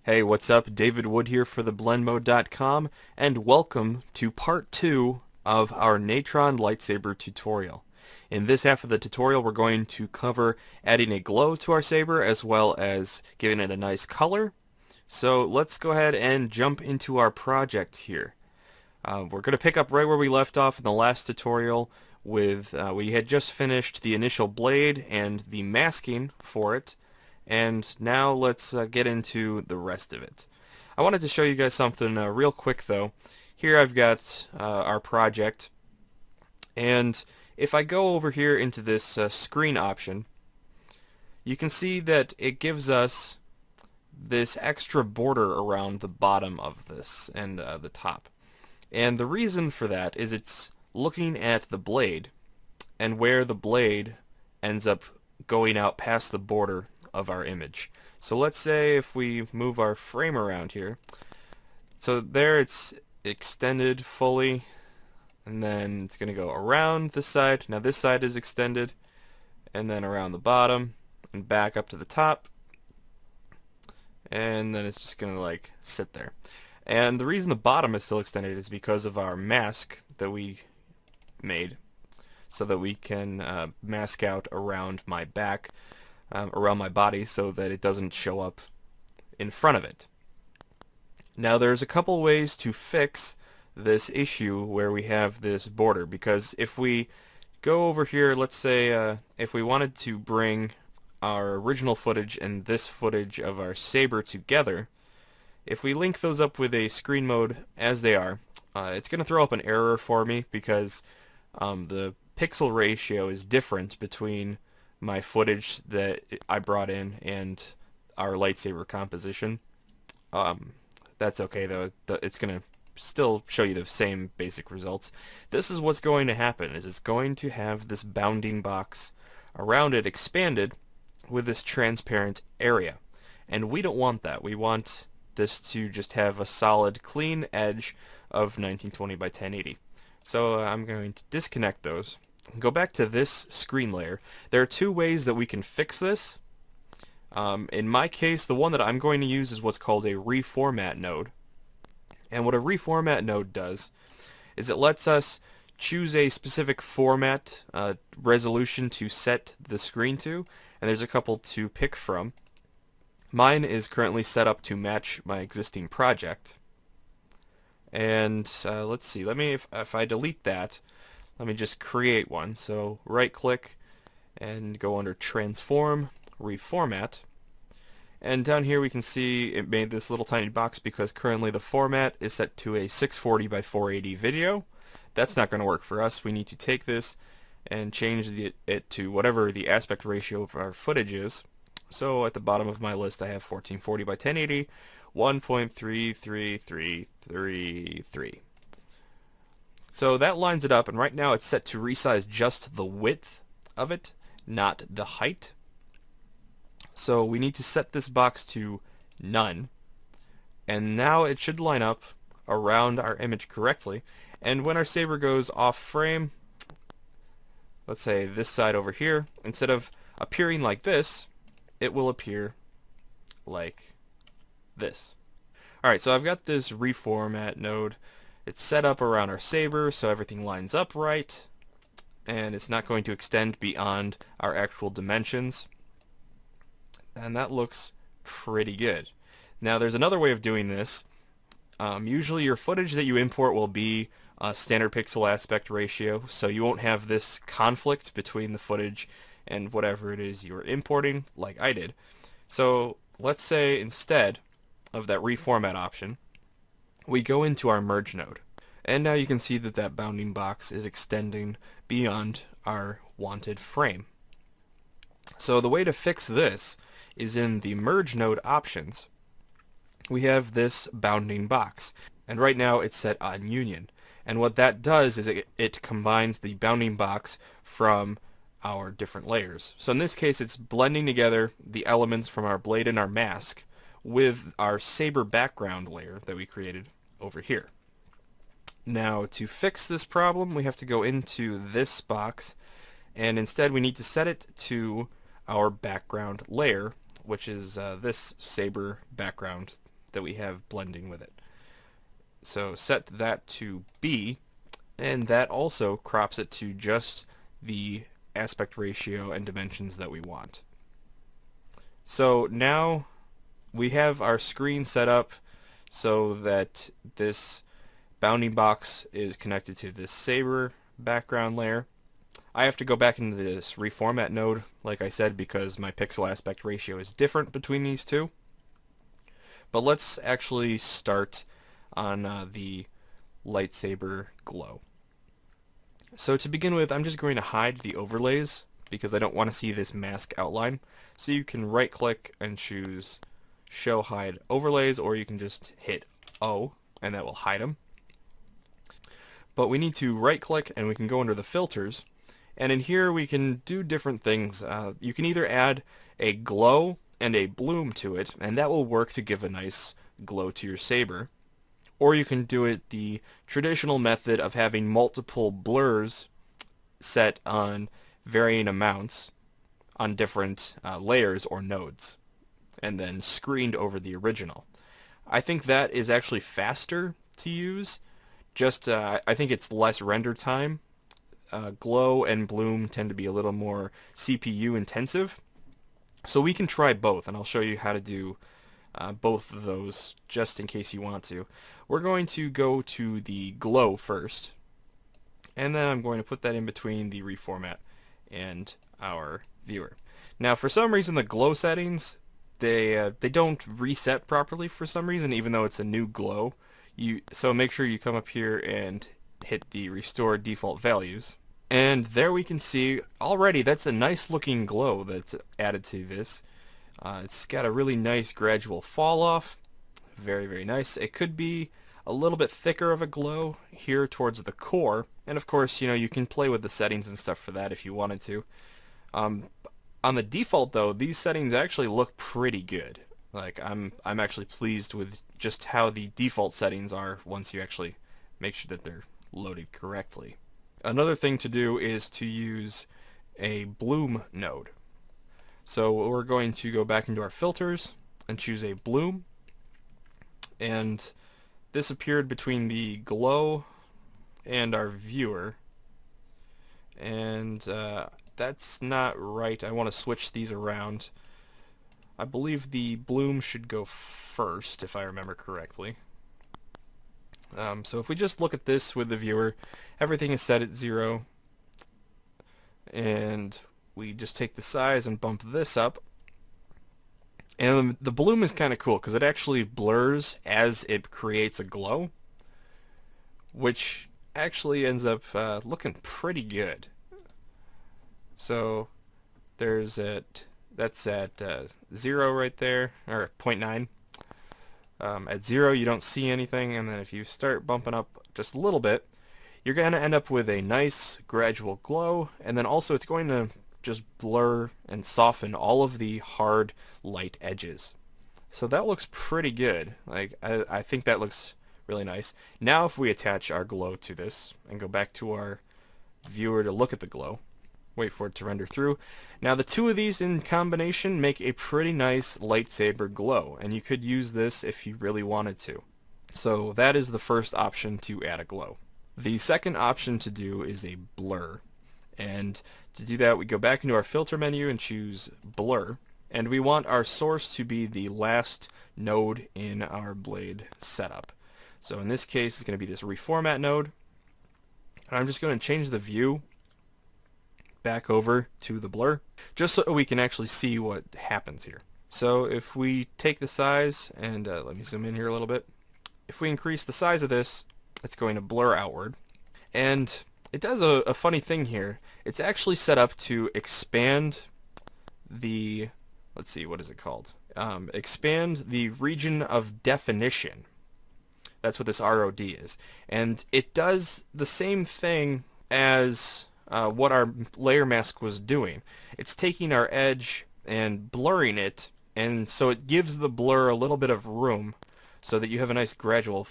Hey, what's up? David Wood here for theblendmode.com, and welcome to part 2 of our Natron Lightsaber tutorial. In this half of the tutorial, we're going to cover adding a glow to our saber as well as giving it a nice color. So let's go ahead and jump into our project here. We're going to pick up right where we left off in the last tutorial with we had just finished the initial blade and the masking for it. And now let's get into the rest of it. I wanted to show you guys something real quick though. Here I've got our project, and if I go over here into this screen option, you can see that it gives us this extra border around the bottom of this and the top. And the reason for that is it's looking at the blade and where the blade ends up going out past the border of our image. So let's say if we move our frame around here, so there it's extended fully, and then it's going to go around this side. Now this side is extended, and then around the bottom and back up to the top, and then it's just going to like sit there. And the reason the bottom is still extended is because of our mask that we made so that we can mask out around my back, around my body, so that it doesn't show up in front of it. Now there's a couple ways to fix this issue where we have this border, because if we go over here, let's say if we wanted to bring our original footage and this footage of our saber together, if we link those up with a screen mode as they are, it's going to throw up an error for me because the pixel ratio is different between my footage that I brought in and our lightsaber composition. That's okay though. It's going to still show you the same basic results. This is what's going to happen, is it's going to have this bounding box around it expanded with this transparent area. And we don't want that. We want this to just have a solid clean edge of 1920 by 1080. So I'm going to disconnect those. Go back to this screen layer. There are two ways that we can fix this. In my case, the one that I'm going to use is what's called a Reformat Node. And what a Reformat Node does is it lets us choose a specific format resolution to set the screen to, and there's a couple to pick from. Mine is currently set up to match my existing project. And let's see, if I delete that, let me just create one. So right click and go under Transform, Reformat. And down here we can see it made this little tiny box because currently the format is set to a 640 by 480 video. That's not going to work for us. We need to take this and change it to whatever the aspect ratio of our footage is. So at the bottom of my list I have 1440 by 1080, 1.33333. So that lines it up, and right now it's set to resize just the width of it, not the height. So we need to set this box to none, and now it should line up around our image correctly. And when our saber goes off frame, let's say this side over here, instead of appearing like this, it will appear like this. Alright, so I've got this Reformat node. It's set up around our saber so everything lines up right, and it's not going to extend beyond our actual dimensions. And that looks pretty good. Now there's another way of doing this. Usually your footage that you import will be a standard pixel aspect ratio, so you won't have this conflict between the footage and whatever it is you're importing like I did. So let's say instead of that reformat option, we go into our merge node, and now you can see that that bounding box is extending beyond our wanted frame. So the way to fix this is in the merge node options. We have this bounding box, and right now it's set on union, and what that does is it combines the bounding box from our different layers. So in this case it's blending together the elements from our blade and our mask with our saber background layer that we created over here. Now to fix this problem we have to go into this box, and instead we need to set it to our background layer, which is this saber background that we have blending with it. So set that to B, and that also crops it to just the aspect ratio and dimensions that we want. So now we have our screen set up so that this bounding box is connected to this Saber background layer. I have to go back into this Reformat Node, like I said, because my pixel aspect ratio is different between these two. But let's actually start on the Lightsaber Glow. So to begin with, I'm just going to hide the overlays because I don't want to see this mask outline. So you can right click and choose Show Hide Overlays, or you can just hit O and that will hide them. But we need to right click and we can go under the filters, and in here we can do different things. You can either add a glow and a bloom to it, and that will work to give a nice glow to your saber. Or you can do it the traditional method of having multiple blurs set on varying amounts on different layers or nodes, and then screened over the original. I think that is actually faster to use. I think it's less render time. Glow and bloom tend to be a little more CPU intensive. So we can try both, and I'll show you how to do both of those just in case you want to. We're going to go to the glow first, and then I'm going to put that in between the reformat and our viewer. Now for some reason the glow settings, they don't reset properly for some reason, even though it's a new glow. So make sure you come up here and hit the restore default values. And there we can see already that's a nice looking glow that's added to this. It's got a really nice gradual fall off. Very, very nice. It could be a little bit thicker of a glow here towards the core. And of course, you can play with the settings and stuff for that if you wanted to. On the default though, these settings actually look pretty good. Like I'm actually pleased with just how the default settings are once you actually make sure that they're loaded correctly. Another thing to do is to use a bloom node. So we're going to go back into our filters and choose a bloom, and this appeared between the glow and our viewer, and that's not right. I want to switch these around. I believe the bloom should go first, if I remember correctly. So if we just look at this with the viewer, everything is set at 0, and we just take the size and bump this up. And the bloom is kind of cool because it actually blurs as it creates a glow, which actually ends up looking pretty good. So that's at 0 right there, or 0.9. At 0 you don't see anything, and then if you start bumping up just a little bit, you're going to end up with a nice gradual glow, and then also it's going to just blur and soften all of the hard light edges. So that looks pretty good. Like I think that looks really nice. Now if we attach our glow to this and go back to our viewer to look at the glow, wait for it to render through. Now the two of these in combination make a pretty nice lightsaber glow, and you could use this if you really wanted to. So that is the first option to add a glow. The second option to do is a blur, and to do that we go back into our filter menu and choose blur, and we want our source to be the last node in our blade setup. So in this case it's going to be this reformat node, and I'm just going to change the view back over to the blur just so we can actually see what happens here. So if we take the size and let me zoom in here a little bit, if we increase the size of this, it's going to blur outward, and it does a funny thing here. It's actually set up to expand the, let's see, what is it called? Expand the region of definition. That's what this ROD is, and it does the same thing as what our layer mask was doing. It's taking our edge and blurring it, and so it gives the blur a little bit of room so that you have a nice gradual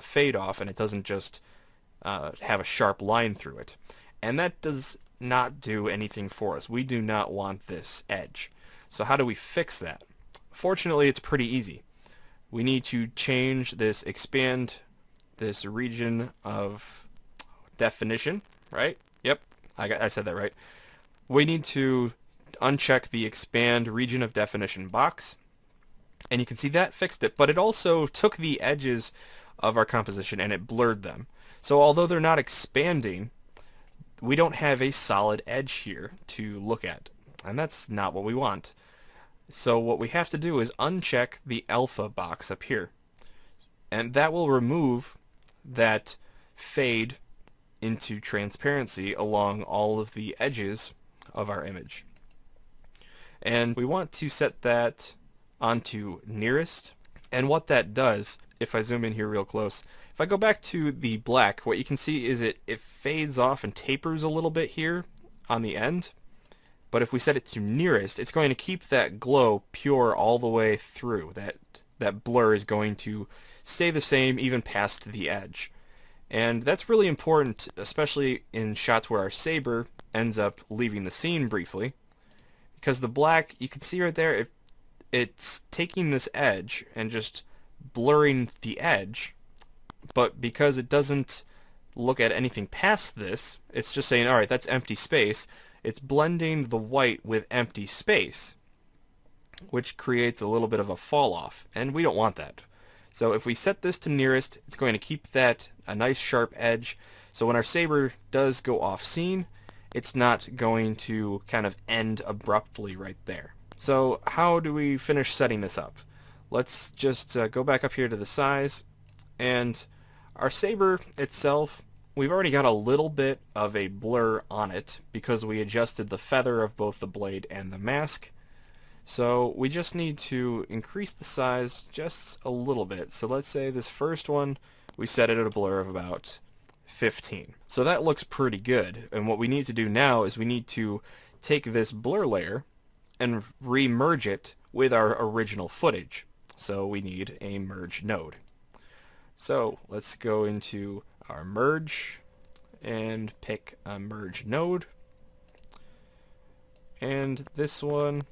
fade off, and it doesn't just have a sharp line through it. And that does not do anything for us. We do not want this edge. So how do we fix that? Fortunately, it's pretty easy. we need to change this, expand this region of definition, right? Yep, I said that right. We need to uncheck the expand region of definition box, and you can see that fixed it, but it also took the edges of our composition and it blurred them. So although they're not expanding, we don't have a solid edge here to look at, and that's not what we want. So what we have to do is uncheck the alpha box up here, and that will remove that fade into transparency along all of the edges of our image. And we want to set that onto nearest, and what that does, if I zoom in here real close, if I go back to the black, what you can see is it fades off and tapers a little bit here on the end. But if we set it to nearest, it's going to keep that glow pure all the way through. That blur is going to stay the same even past the edge. And that's really important, especially in shots where our Saber ends up leaving the scene briefly. Because the black, you can see right there, it's taking this edge and just blurring the edge. But because it doesn't look at anything past this, it's just saying, alright, that's empty space. It's blending the white with empty space, which creates a little bit of a fall off, and we don't want that. So if we set this to nearest, it's going to keep that a nice sharp edge, so when our Saber does go off scene, it's not going to kind of end abruptly right there. So how do we finish setting this up? Let's just go back up here to the size, and our Saber itself, we've already got a little bit of a blur on it because we adjusted the feather of both the blade and the mask. So we just need to increase the size just a little bit. So let's say this first one, we set it at a blur of about 15. So that looks pretty good. And what we need to do now is we need to take this blur layer and re-merge it with our original footage. So we need a merge node. So let's go into our merge and pick a merge node. And this one,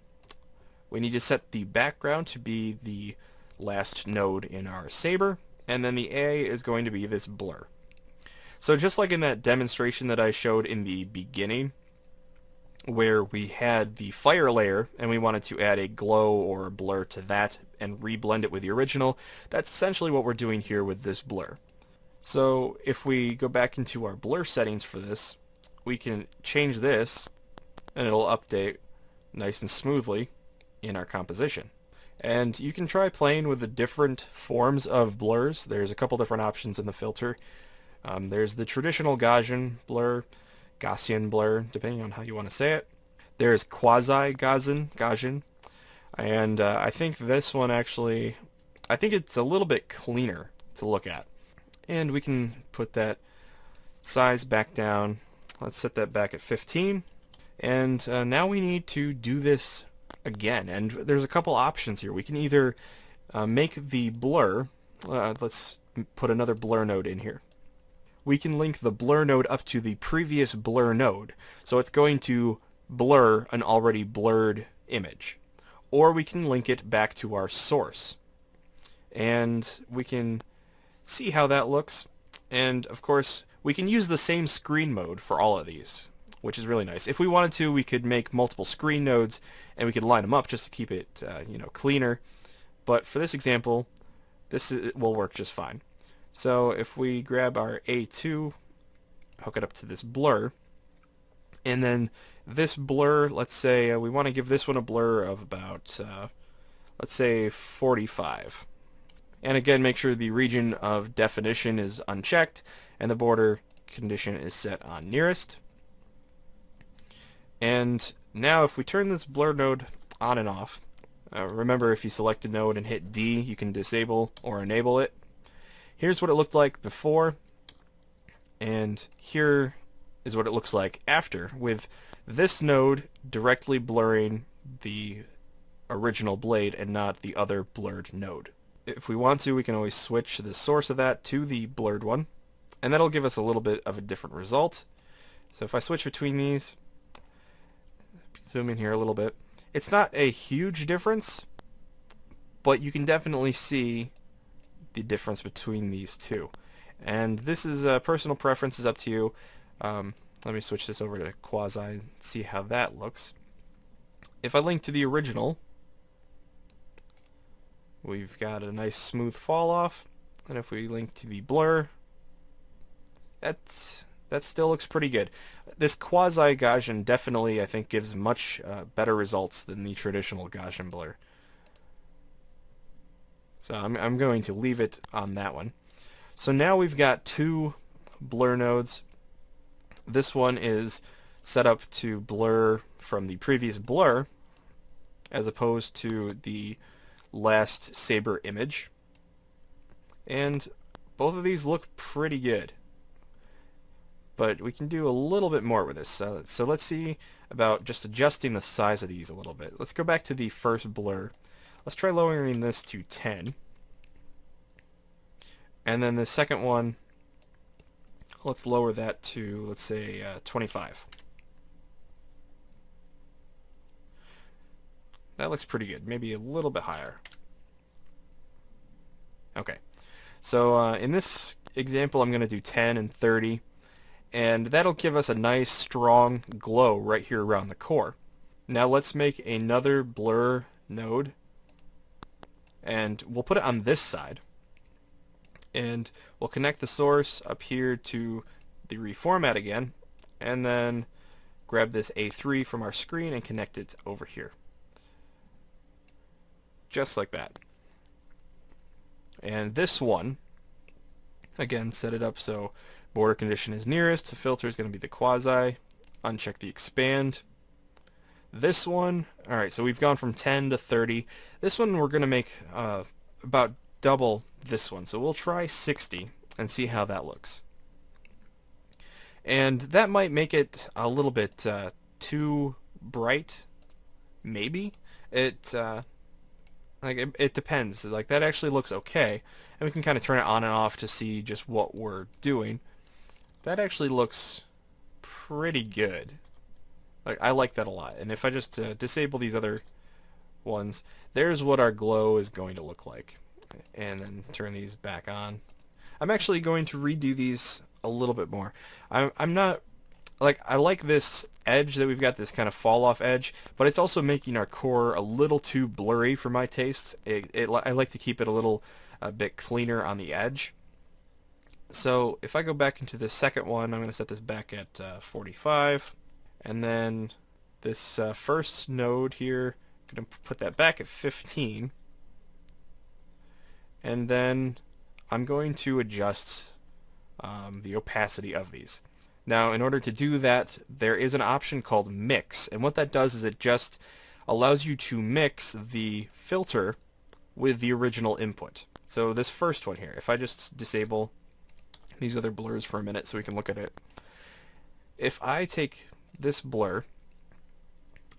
we need to set the background to be the last node in our Saber, and then the A is going to be this blur. So just like in that demonstration that I showed in the beginning, where we had the fire layer and we wanted to add a glow or a blur to that and reblend it with the original, that's essentially what we're doing here with this blur. So if we go back into our blur settings for this, we can change this and it'll update nice and smoothly in our composition. And you can try playing with the different forms of blurs. There's a couple different options in the filter. There's the traditional Gaussian blur, depending on how you want to say it. There's quasi-Gaussian, and I think this one actually, I think it's a little bit cleaner to look at. And we can put that size back down. Let's set that back at 15. And now we need to do this again. And there's a couple options here. We can either make the blur, let's put another blur node in here. We can link the blur node up to the previous blur node. So it's going to blur an already blurred image. Or we can link it back to our source. And we can see how that looks. And of course, we can use the same screen mode for all of these, which is really nice. If we wanted to, we could make multiple screen nodes and we could line them up just to keep it cleaner. But for this example, will work just fine. So if we grab our A2, hook it up to this blur, and then this blur, let's say we want to give this one a blur of about, let's say 45. And again, make sure the region of definition is unchecked and the border condition is set on nearest. And now if we turn this blur node on and off, remember if you select a node and hit D, you can disable or enable it. Here's what it looked like before, and here is what it looks like after, with this node directly blurring the original blade and not the other blurred node. If we want to, we can always switch the source of that to the blurred one, and that'll give us a little bit of a different result. So if I switch between these, zoom in here a little bit, it's not a huge difference, but you can definitely see the difference between these two. And this is personal preference, is up to you. Let me switch this over to quasi and see how that looks. If I link to the original, we've got a nice smooth fall off, and if we link to the blur, that still looks pretty good. This quasi Gaussian definitely, I think, gives much better results than the traditional Gaussian blur. So I'm going to leave it on that one. So now we've got two blur nodes. This one is set up to blur from the previous blur, as opposed to the last Saber image. And both of these look pretty good. But we can do a little bit more with this. So let's see about just adjusting the size of these a little bit. Let's go back to the first blur. Let's try lowering this to 10. And then the second one, let's lower that to, let's say, 25. That looks pretty good. Maybe a little bit higher. Okay. So in this example, I'm going to do 10 and 30. And that'll give us a nice strong glow right here around the core. Now let's make another blur node, and we'll put it on this side, and we'll connect the source up here to the reformat again, and then grab this A3 from our screen and connect it over here, just like that. And this one, again, set it up so border condition is nearest. The filter is going to be the quasi. Uncheck the expand. This one, alright, so we've gone from 10 to 30. This one we're going to make about double this one. So we'll try 60 and see how that looks. And that might make it a little bit too bright, maybe. It depends. Like, that actually looks okay, and we can kind of turn it on and off to see just what we're doing. That actually looks pretty good. Like, I like that a lot. And if I just disable these other ones, there's what our glow is going to look like. And then turn these back on. I'm actually going to redo these a little bit more. I'm not, like, I like this edge that we've got, this kind of fall off edge, but it's also making our core a little too blurry for my taste. I like to keep it a bit cleaner on the edge. So if I go back into the second one, I'm going to set this back at 45, and then this first node here, I'm going to put that back at 15, and then I'm going to adjust the opacity of these. Now, in order to do that, there is an option called Mix, and what that does is it just allows you to mix the filter with the original input. So this first one here, if I just disable these other blurs for a minute so we can look at it. If I take this blur,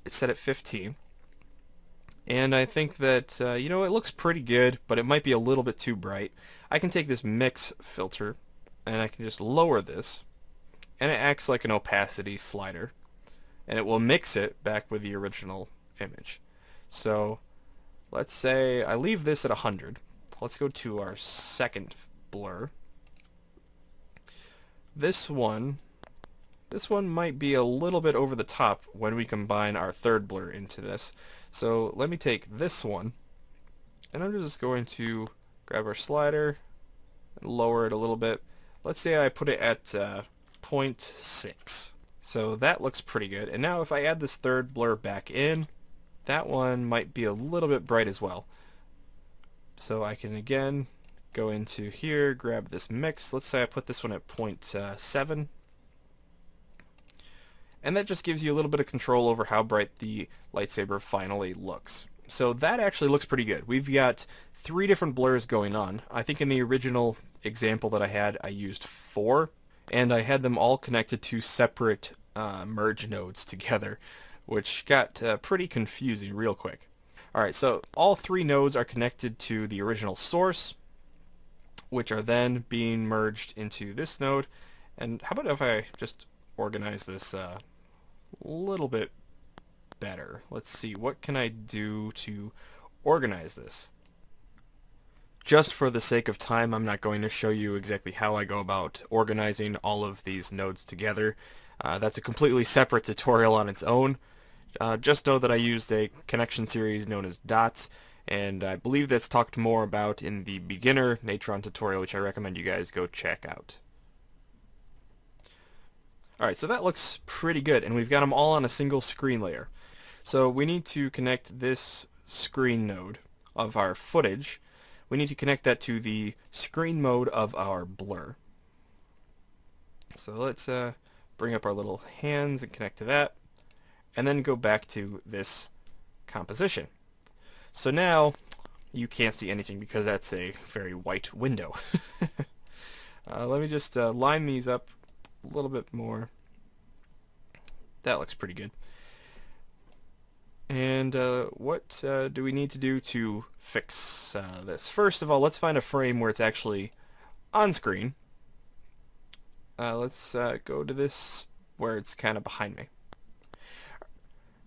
it's set at 15, and I think that, you know, it looks pretty good, but it might be a little bit too bright. I can take this mix filter, and I can just lower this, and it acts like an opacity slider, and it will mix it back with the original image. So let's say I leave this at 100. Let's go to our second blur. This one might be a little bit over the top when we combine our third blur into this. So let me take this one, and I'm just going to grab our slider and lower it a little bit. Let's say I put it at 0.6. So that looks pretty good. And now if I add this third blur back in, that one might be a little bit bright as well. So I can again go into here, grab this mix. Let's say I put this one at 0.7. And that just gives you a little bit of control over how bright the lightsaber finally looks. So that actually looks pretty good. We've got 3 different blurs going on. I think in the original example that I had, I used 4, and I had them all connected to separate merge nodes together, which got pretty confusing real quick. Alright, so all 3 nodes are connected to the original source, which are then being merged into this node. And how about if I just organize this a little bit better? Let's see, what can I do to organize this? Just for the sake of time, I'm not going to show you exactly how I go about organizing all of these nodes together. That's a completely separate tutorial on its own. Just know that I used a connection series known as dots, and I believe that's talked more about in the beginner Natron tutorial, which I recommend you guys go check out. Alright, so that looks pretty good, and we've got them all on a single screen layer. So we need to connect this screen node of our footage. We need to connect that to the screen mode of our blur. So let's bring up our little hands and connect to that, and then go back to this composition. So now you can't see anything because that's a very white window. Let me just line these up a little bit more. That looks pretty good. And what do we need to do to fix this? First of all, let's find a frame where it's actually on screen. Let's go to this where it's kind of behind me.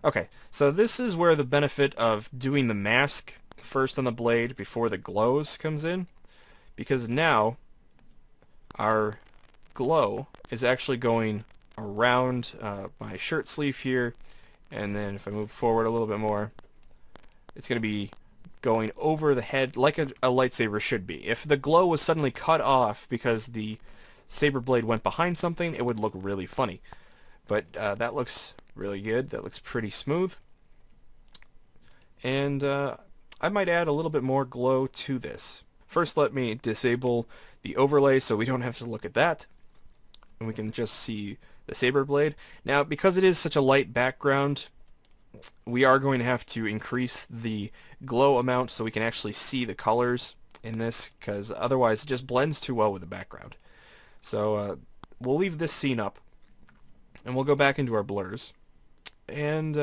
Okay, so this is where the benefit of doing the mask first on the blade before the glows comes in, because now our glow is actually going around my shirt sleeve here, and then if I move forward a little bit more, it's going to be going over the head like a lightsaber should be. If the glow was suddenly cut off because the saber blade went behind something, it would look really funny. But that looks really good. That looks pretty smooth. And I might add a little bit more glow to this. First, let me disable the overlay so we don't have to look at that, and we can just see the saber blade. Now, because it is such a light background, we are going to have to increase the glow amount so we can actually see the colors in this, because otherwise it just blends too well with the background. So we'll leave this scene up, and we'll go back into our blurs, and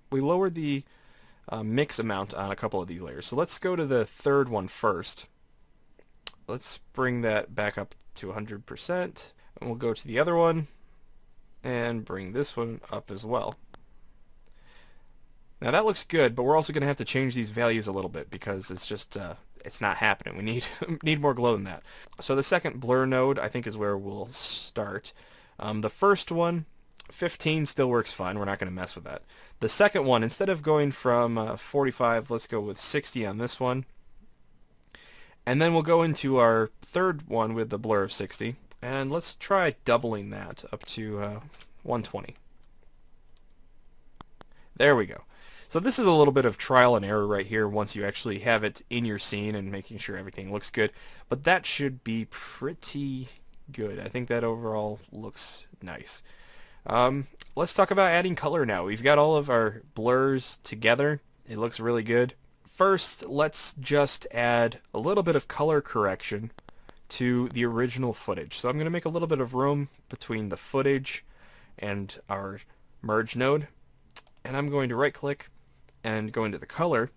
we lowered the mix amount on a couple of these layers. So let's go to the third one first. Let's bring that back up to 100%, and we'll go to the other one and bring this one up as well. Now that looks good, but we're also going to have to change these values a little bit because it's just it's not happening. We need more glow than that. So the second blur node I think is where we'll start. The first one, 15, still works fine. We're not going to mess with that. The second one, instead of going from 45, let's go with 60 on this one. And then we'll go into our third one with the blur of 60. And let's try doubling that up to 120. There we go. So this is a little bit of trial and error right here once you actually have it in your scene and making sure everything looks good. But that should be pretty good. I think that overall looks nice. Let's talk about adding color now. We've got all of our blurs together. It looks really good. First, let's just add a little bit of color correction to the original footage. So I'm going to make a little bit of room between the footage and our merge node. And I'm going to right click and go into the color.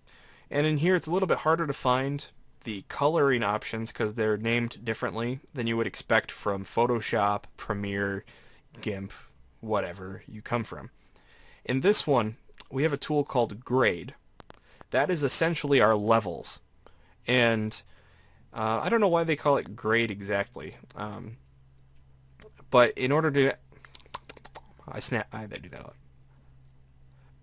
And in here it's a little bit harder to find the coloring options because they're named differently than you would expect from Photoshop, Premiere, GIMP, whatever you come from. In this one, we have a tool called Grade. That is essentially our levels. And I don't know why they call it grade exactly. But in order to... I do that a lot.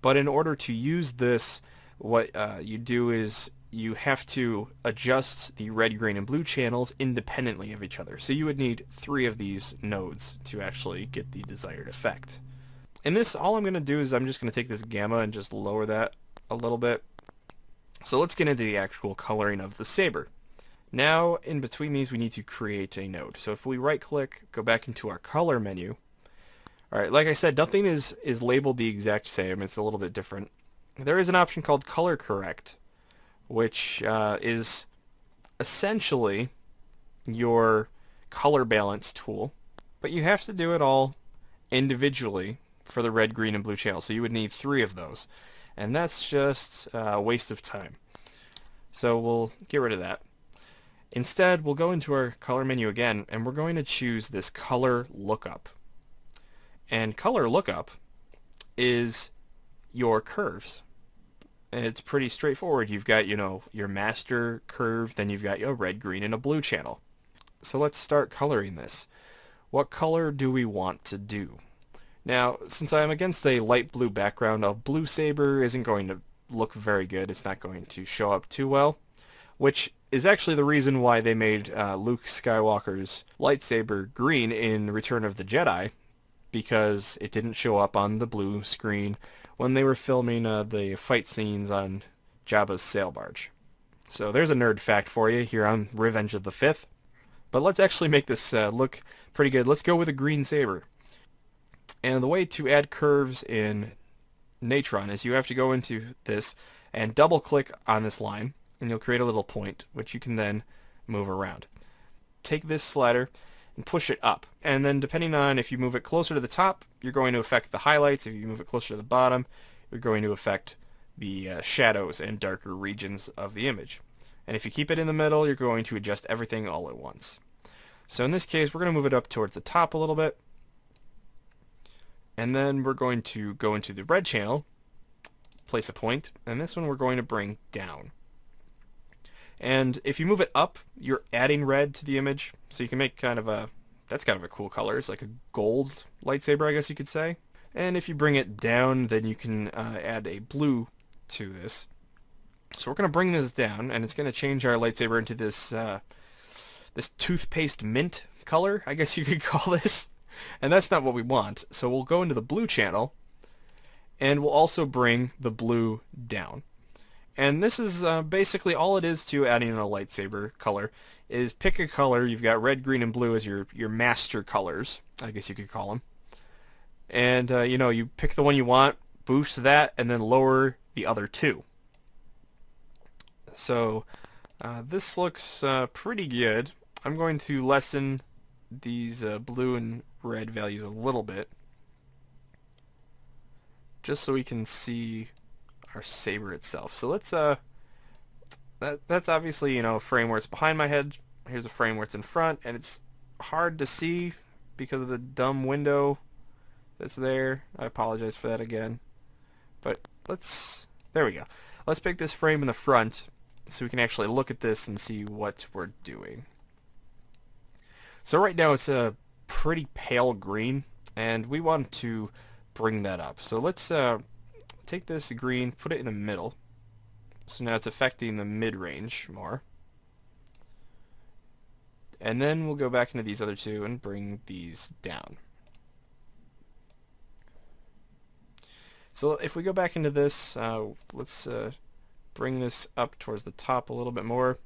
But in order to use this, what you do is you have to adjust the red, green, and blue channels independently of each other. So you would need 3 of these nodes to actually get the desired effect. In this, all I'm going to do is I'm just going to take this gamma and just lower that a little bit. So let's get into the actual coloring of the saber. Now, in between these, we need to create a node. So if we right-click, go back into our color menu. Alright, like I said, nothing is labeled the exact same. It's a little bit different. There is an option called Color Correct, which is essentially your color balance tool. But you have to do it all individually for the red, green, and blue channel. So you would need 3 of those. And that's just a waste of time. So we'll get rid of that. Instead, we'll go into our color menu again, and we're going to choose this Color Lookup. And Color Lookup is your curves. It's pretty straightforward. You've got, your master curve, then you've got your red, green, and a blue channel. So let's start coloring this. What color do we want to do? Now, since I'm against a light blue background, a blue saber isn't going to look very good. It's not going to show up too well, which is actually the reason why they made Luke Skywalker's lightsaber green in Return of the Jedi, because it didn't show up on the blue screen when they were filming the fight scenes on Jabba's sail barge. So there's a nerd fact for you here on Revenge of the Fifth. But let's actually make this look pretty good. Let's go with a green saber. And the way to add curves in Natron is you have to go into this and double click on this line, and you'll create a little point which you can then move around. Take this slider and push it up, and then depending on if you move it closer to the top, you're going to affect the highlights. If you move it closer to the bottom, you're going to affect the shadows and darker regions of the image. And if you keep it in the middle, you're going to adjust everything all at once. So in this case, we're going to move it up towards the top a little bit, and then we're going to go into the red channel, place a point, and this one we're going to bring down. And if you move it up, you're adding red to the image, so you can make that's kind of a cool color. It's like a gold lightsaber, I guess you could say. And if you bring it down, then you can add a blue to this. So we're going to bring this down, and it's going to change our lightsaber into this this toothpaste mint color, I guess you could call this. And that's not what we want. So we'll go into the blue channel, and we'll also bring the blue down. And this is basically all it is to adding in a lightsaber color, is pick a color. You've got red, green, and blue as your master colors, I guess you could call them. And, you pick the one you want, boost that, and then lower the other two. So this looks pretty good. I'm going to lessen these blue and red values a little bit, just so we can see our saber itself. So let's that's obviously a frame where it's behind my head. Here's a frame where it's in front, and it's hard to see because of the dumb window that's there. I apologize for that again, but there we go. Let's pick this frame in the front so we can actually look at this and see what we're doing. So right now it's a pretty pale green, and we want to bring that up. So let's take this green, put it in the middle. So now it's affecting the mid-range more. And then we'll go back into these other two and bring these down. So if we go back into this, let's bring this up towards the top a little bit more.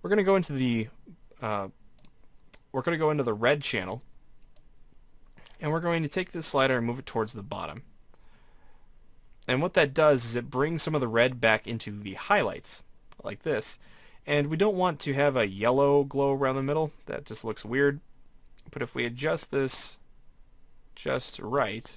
We're going to go into the red channel, and we're going to take this slider and move it towards the bottom. And what that does is it brings some of the red back into the highlights, like this. And we don't want to have a yellow glow around the middle. That just looks weird. But if we adjust this just right,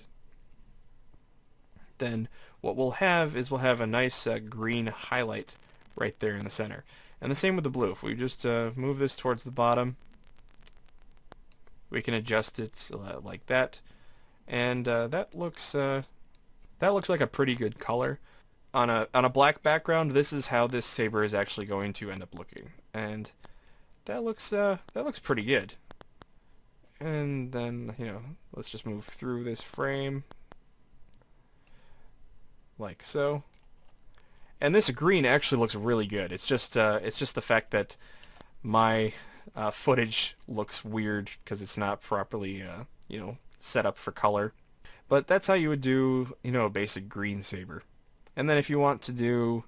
then what we'll have is a nice green highlight right there in the center. And the same with the blue. If we just move this towards the bottom, we can adjust it like that, and that looks like a pretty good color. On a black background, this is how this saber is actually going to end up looking, and that looks pretty good. And then let's just move through this frame like so. And this green actually looks really good. It's just the fact that my footage looks weird because it's not properly set up for color. But that's how you would do a basic green saber. And then if you want to do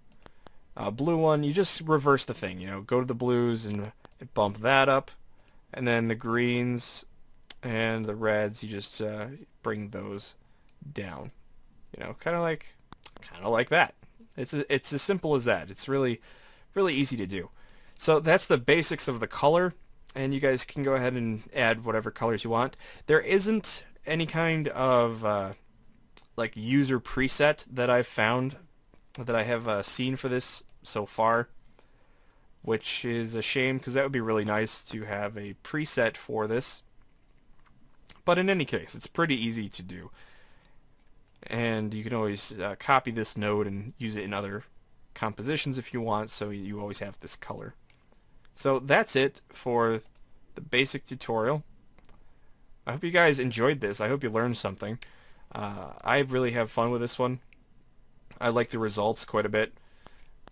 a blue one, you just reverse the thing. Go to the blues and bump that up, and then the greens and the reds, you just bring those down. Kind of like that. It's as simple as that. It's really easy to do. So that's the basics of the color, and you guys can go ahead and add whatever colors you want. There isn't any kind of user preset that I've found that I have seen for this so far, which is a shame because that would be really nice to have a preset for this. But in any case, it's pretty easy to do. and you can always copy this node and use it in other compositions if you want, so you always have this color. So that's it for the basic tutorial. I hope you guys enjoyed this. I hope you learned something. I really have fun with this one. I like the results quite a bit.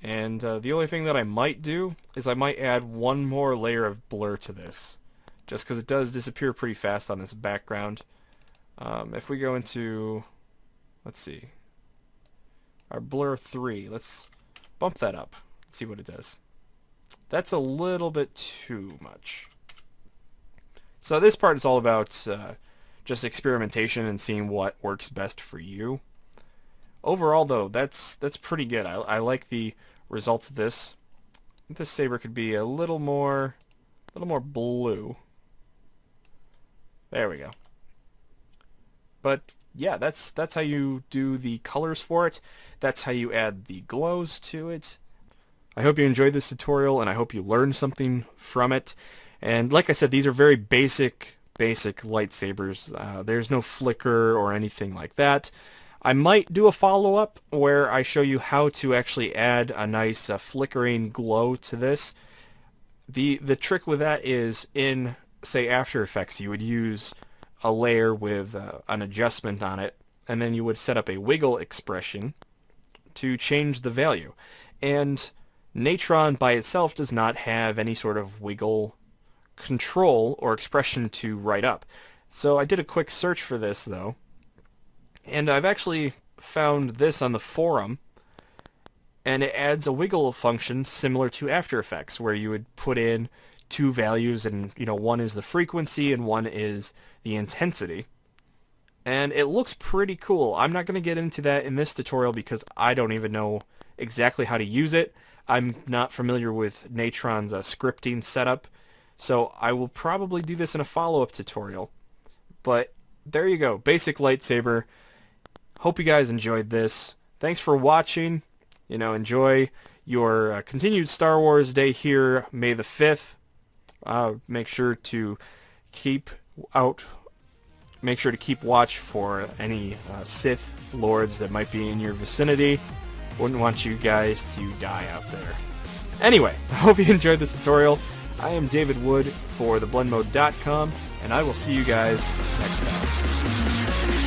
And the only thing that I might do is I might add one more layer of blur to this, just because it does disappear pretty fast on this background. If we go into, let's see, our blur 3, let's bump that up, see what it does. That's a little bit too much. So this part is all about just experimentation and seeing what works best for you. Overall, though, that's pretty good. I like the results of this. This saber could be a little more blue. There we go. But yeah, that's how you do the colors for it. That's how you add the glows to it. I hope you enjoyed this tutorial, and I hope you learned something from it. And like I said, these are very basic lightsabers. There's no flicker or anything like that. I might do a follow-up where I show you how to actually add a nice flickering glow to this. The trick with that is in, say, After Effects, you would use a layer with an adjustment on it, and then you would set up a wiggle expression to change the value. And Natron by itself does not have any sort of wiggle control or expression to write up. So I did a quick search for this, though, and I've actually found this on the forum, and it adds a wiggle function similar to After Effects, where you would put in two values, and one is the frequency and one is the intensity. And it looks pretty cool. I'm not going to get into that in this tutorial because I don't even know exactly how to use it. I'm not familiar with Natron's scripting setup, so I will probably do this in a follow-up tutorial. But there you go, basic lightsaber. Hope you guys enjoyed this. Thanks for watching. Enjoy your continued Star Wars Day here, May the 5th. Make sure to keep watch for any Sith Lords that might be in your vicinity. Wouldn't want you guys to die out there. Anyway, I hope you enjoyed this tutorial. I am David Wood for theblendmode.com, and I will see you guys next time.